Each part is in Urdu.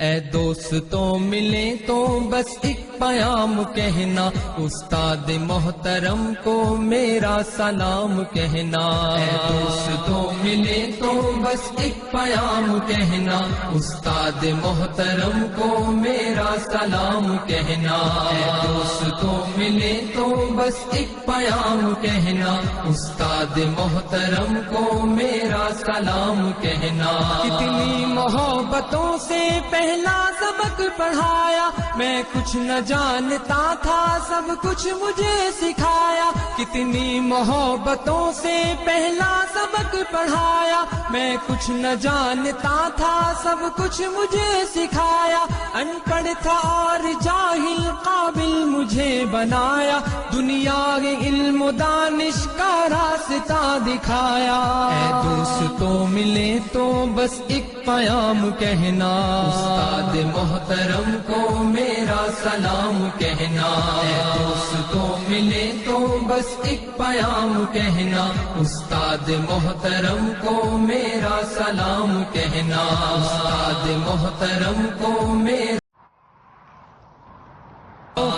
اے دوستوں ملے تو بس ایک پیام کہنا، استاد محترم کو میرا سلام کہنا۔ اے دوستوں ملے تو بس ایک پیام کہنا، استاد محترم کو میرا سلام کہنا۔ اے دوستوں ملے تو بس ایک پیام کہنا، استاد محترم کو میرا سلام کہنا۔ کتنی محبتوں سے پہلا سبق پڑھایا، میں کچھ نہ جانتا تھا سب کچھ مجھے سکھایا۔ کتنی محبتوں سے پہلا سبق پڑھایا، میں کچھ نہ جانتا تھا سب کچھ مجھے سکھایا۔ ان پڑھ تھا اور جاہل قابل مجھے بنایا، دنیا کے علم و دانش کا راستہ دکھایا۔ اے دوستوں ملے تو بس ایک پیام کہنا، استاد محترم کو میرا سلام کہنا۔ اے دوستوں ملے تو بس ایک پیام کہنا، استاد محترم کو میرا سلام کہنا۔ استاد محترم کو میرا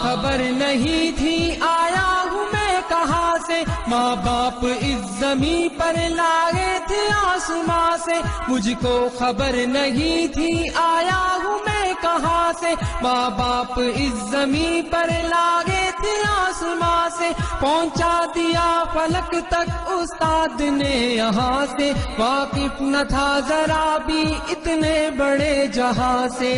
خبر نہیں تھی آیا ہوں میں کہاں سے، ماں باپ اس زمین پر لائے تھے آسماں سے۔ مجھ کو خبر نہیں تھی آیا ہوں میں کہاں سے، ماں باپ اس زمین پر لائے تھے آسماں سے۔ پہنچا دیا فلک تک استاد نے یہاں سے، واقف نہ تھا ذرا بھی اتنے بڑے جہاں سے۔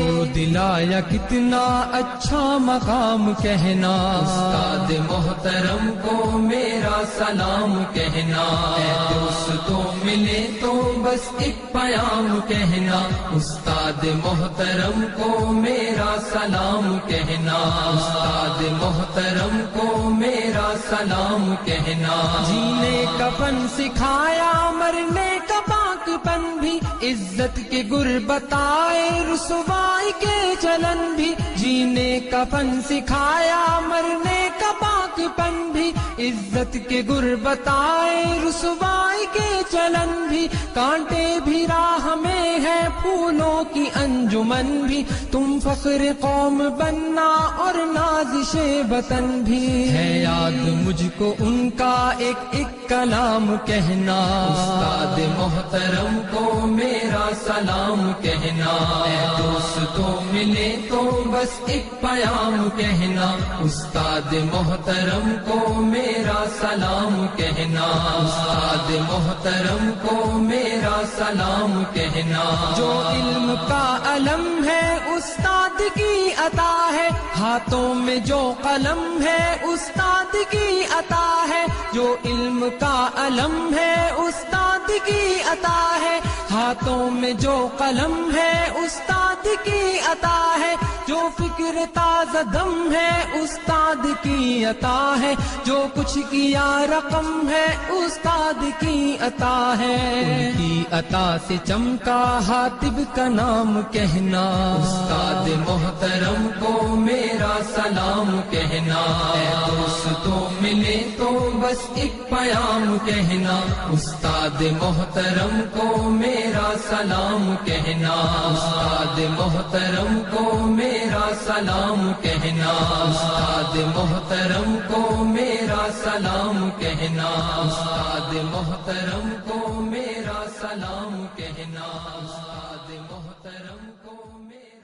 مجھ کو دلایا کتنا اچھا مقام کہنا، استاد محترم کو میرا سلام کہنا۔ اے دوستوں ملے تو بس ایک پیام کہنا، استاد محترم کو میرا سلام کہنا۔ استاد محترم کو میرا سلام کہنا۔ جینے کا فن سکھایا، مرنے کا پاک پن بھی، عزت کے گر بتائے رسوائی کے چلن بھی۔ جینے کا فن سکھایا، مرنے کا پاک پن بھی، عزت کے گر بتائے رسوائی کے چلن بھی۔ کانٹے بھی راہ میں ہے پھولوں کی انجمن بھی، تم فخر قوم بننا اور نازش وطن بھی۔ ہے یاد مجھ کو ان کا ایک ایک کلام کہنا، استاد محترم کو میرا سلام کہنا۔ اے دوستوں ملے تو بس ایک پیام کہنا، استاد محترم کو میرا سلام کہنا۔ استاد محترم کو میرا سلام کہنا۔ جو علم کا علم ہے استاد کی عطا ہے، ہاتھوں میں جو قلم ہے استاد کی عطا ہے۔ جو علم کا علم ہے استاد کی عطا ہے، ہاتھوں میں جو قلم ہے استاد کی عطا ہے۔ جو فکر تازہ دم ہے استاد کی عطا ہے، جو کچھ کیا رقم ہے استاد کی عطا ہے۔ ان کی عطا سے چمکا حاتب کا نام کہنا، استاد محترم کو میرا سلام کہنا۔ اے دوستوں ملے تو بس ایک پیام کہنا، استاد محترم کو میرا سلام کہنا۔ استاد محترم کو میرا سلام کہنا۔ استاد محترم کو میرا سلام کہنا۔ استاد محترم کو میرا سلام کہنا۔ استاد محترم کو میرا